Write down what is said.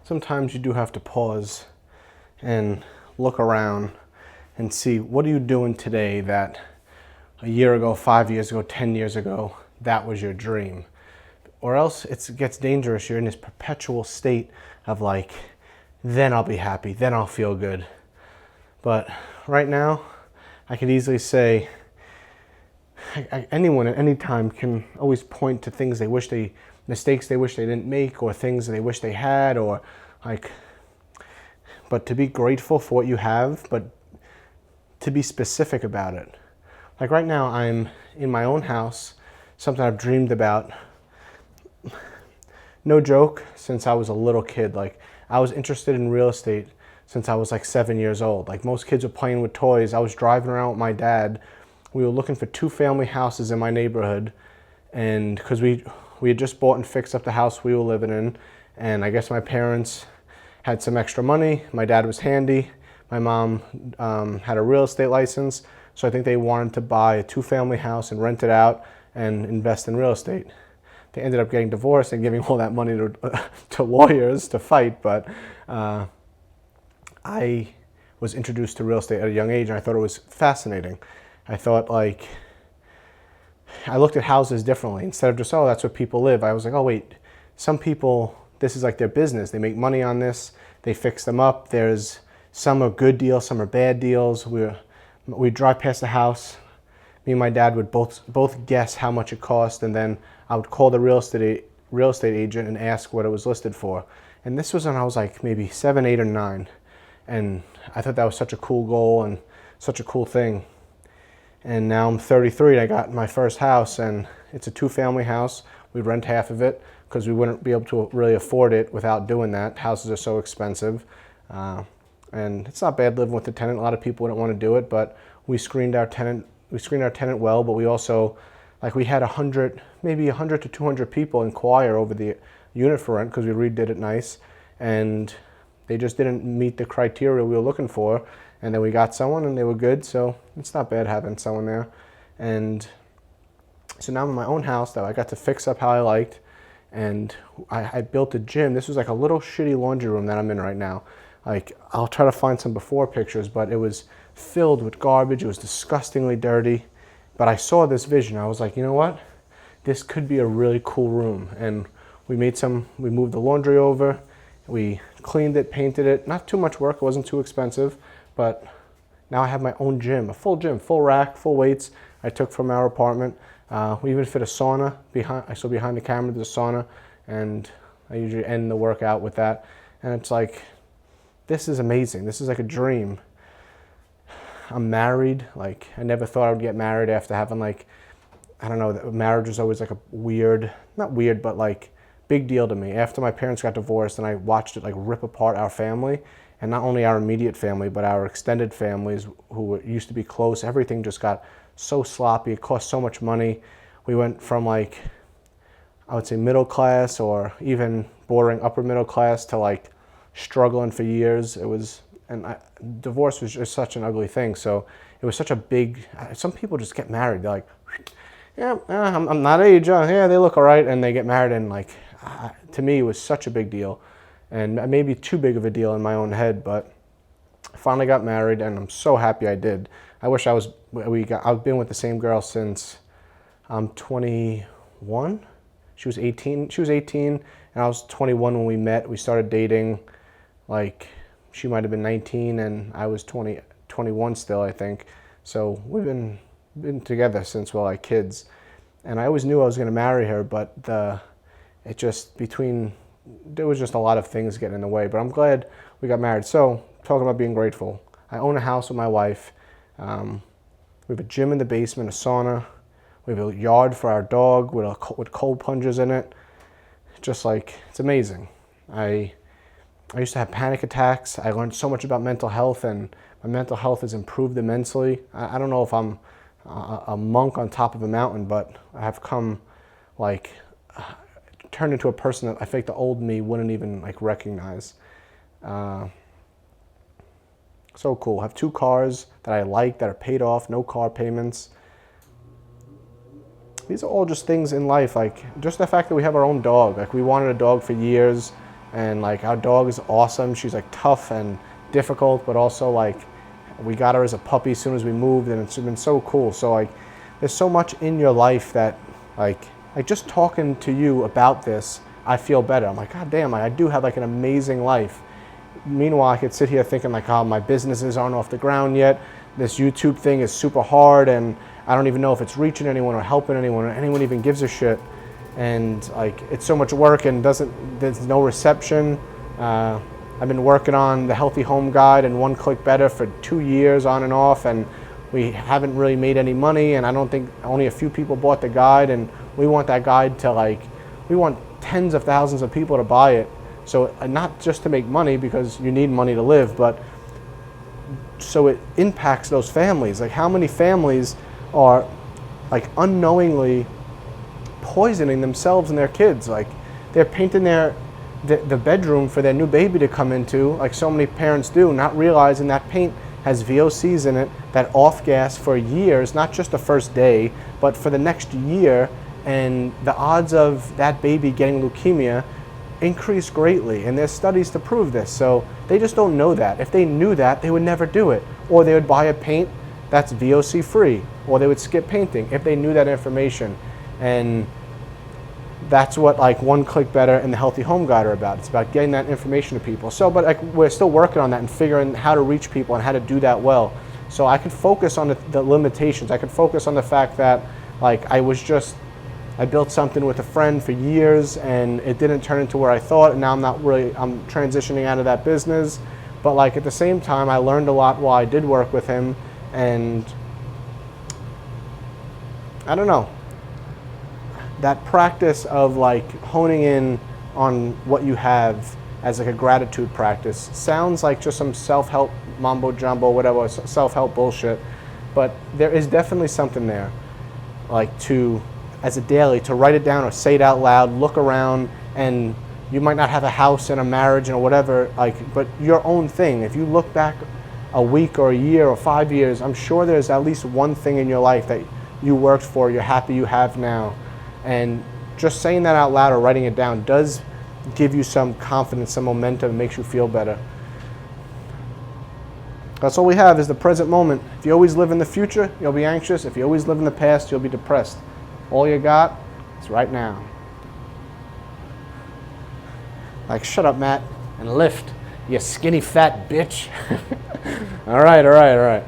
sometimes you do have to pause and look around and see, what are you doing today that a year ago, 5 years ago, 10 years ago, that was your dream? Or else it gets dangerous. You're in this perpetual state of like, then I'll be happy, then I'll feel good. But right now, I could easily say, anyone at any time can always point to things mistakes they wish they didn't make, or things they wish they had, or like, but to be grateful for what you have, but to be specific about it. Like right now, I'm in my own house, something I've dreamed about, no joke, since I was a little kid. Like, I was interested in real estate since I was like 7 years old. Like most kids were playing with toys. I was driving around with my dad. We were looking for 2-family houses in my neighborhood, and because we had just bought and fixed up the house we were living in, and I guess my parents had some extra money. My dad was handy. My mom had a real estate license, so I think they wanted to buy a 2-family house and rent it out and invest in real estate. They ended up getting divorced and giving all that money to lawyers to fight, but I was introduced to real estate at a young age, and I thought it was fascinating. I thought, like, I looked at houses differently. Instead of just, oh, that's where people live, I was like, oh wait, some people, this is like their business. They make money on this. They fix them up. Some are good deals, some are bad deals. We'd drive past the house. Me and my dad would both guess how much it cost, and then I would call the real estate agent and ask what it was listed for. And this was when I was like maybe 7, 8, or 9. And I thought that was such a cool goal and such a cool thing. And now I'm 33 and I got my first house, and it's a 2-family house. We rent half of it because we wouldn't be able to really afford it without doing that. Houses are so expensive. And it's not bad living with the tenant. A lot of people wouldn't want to do it, but we screened our tenant well, but we also, like, we had maybe 100 to 200 people inquire over the unit for rent because we redid it nice, and they just didn't meet the criteria we were looking for. And then we got someone and they were good, so it's not bad having someone there. And so now I'm in my own house that I got to fix up how I liked, and I built a gym. This was like a little shitty laundry room that I'm in right now. Like, I'll try to find some before pictures, but it was filled with garbage. It was disgustingly dirty. But I saw this vision. I was like, you know what? This could be a really cool room. And we moved the laundry over. We cleaned it, painted it. Not too much work. It wasn't too expensive. But now I have my own gym, full rack, full weights I took from our apartment. We even fit a sauna behind the camera. There's a sauna, and I usually end the workout with that. And it's like, this is amazing. This is like a dream. I'm married. Like, I never thought I would get married after having, like, I don't know, marriage was always like a not weird, but like big deal to me. After my parents got divorced and I watched it like rip apart our family, and not only our immediate family, but our extended families who used to be close, everything just got so sloppy. It cost so much money. We went from, like, I would say middle class or even bordering upper middle class to like struggling for years. Divorce was just such an ugly thing. So it was such a big, some people just get married. They're like, yeah, I'm not age. Yeah, they look all right. And they get married, and like, to me, it was such a big deal. And maybe too big of a deal in my own head, but I finally got married, and I'm so happy I did. I wish I've been with the same girl since I'm 21. She was 18, and I was 21 when we met. We started dating, like, she might have been 19 and I was 21 still, I think. So we've been together since we're like kids. And I always knew I was going to marry her, but there was just a lot of things getting in the way, but I'm glad we got married. So, talking about being grateful, I own a house with my wife. We have a gym in the basement, a sauna. We have a yard for our dog with cold plungers in it. Just like, it's amazing. I used to have panic attacks. I learned so much about mental health, and my mental health has improved immensely. I don't know if I'm a monk on top of a mountain, but I have come, like, turned into a person that I think the old me wouldn't even like recognize. So cool. I have 2 cars that I like that are paid off, no car payments. These are all just things in life, like just the fact that we have our own dog. Like, we wanted a dog for years, and like our dog is awesome. She's like tough and difficult, but also like we got her as a puppy as soon as we moved, and it's been so cool. So like there's so much in your life that like just talking to you about this, I feel better. I'm like, God damn, I do have like an amazing life. Meanwhile, I could sit here thinking like, oh, my businesses aren't off the ground yet. This YouTube thing is super hard, and I don't even know if it's reaching anyone or helping anyone or anyone even gives a shit. And like, it's so much work and there's no reception. I've been working on the Healthy Home Guide and One Click Better for 2 years on and off, and we haven't really made any money, and I don't think only a few people bought the guide, and we want that guide to we want tens of thousands of people to buy it. So not just to make money, because you need money to live, but so it impacts those families. Like, how many families are like unknowingly poisoning themselves and their kids? Like, they're painting the bedroom for their new baby to come into, like so many parents do, not realizing that paint has VOCs in it that off gas for years, not just the first day, but for the next year, and the odds of that baby getting leukemia increase greatly, and there's studies to prove this. So they just don't know that. If they knew that, they would never do it, or they would buy a paint that's VOC free, or they would skip painting if they knew that information. And that's what like One Click Better and the Healthy Home Guide are about. It's about getting that information to people. So, but like, we're still working on that and figuring how to reach people and how to do that well. So I could focus on the limitations. I could focus on the fact that like I built something with a friend for years and it didn't turn into where I thought, and now I'm transitioning out of that business. But like at the same time, I learned a lot while I did work with him, and I don't know. That practice of like honing in on what you have as like a gratitude practice sounds like just some self-help mambo jumbo, whatever, self-help bullshit, but there is definitely something there, like as a daily, to write it down or say it out loud, look around, and you might not have a house and a marriage and whatever, like, but your own thing. If you look back a week or a year or 5 years, I'm sure there's at least one thing in your life that you worked for, you're happy you have now. And just saying that out loud or writing it down does give you some confidence, some momentum, and makes you feel better. That's all we have is the present moment. If you always live in the future, you'll be anxious. If you always live in the past, you'll be depressed. All you got is right now. Like, shut up, Matt, and lift, you skinny fat bitch. All right.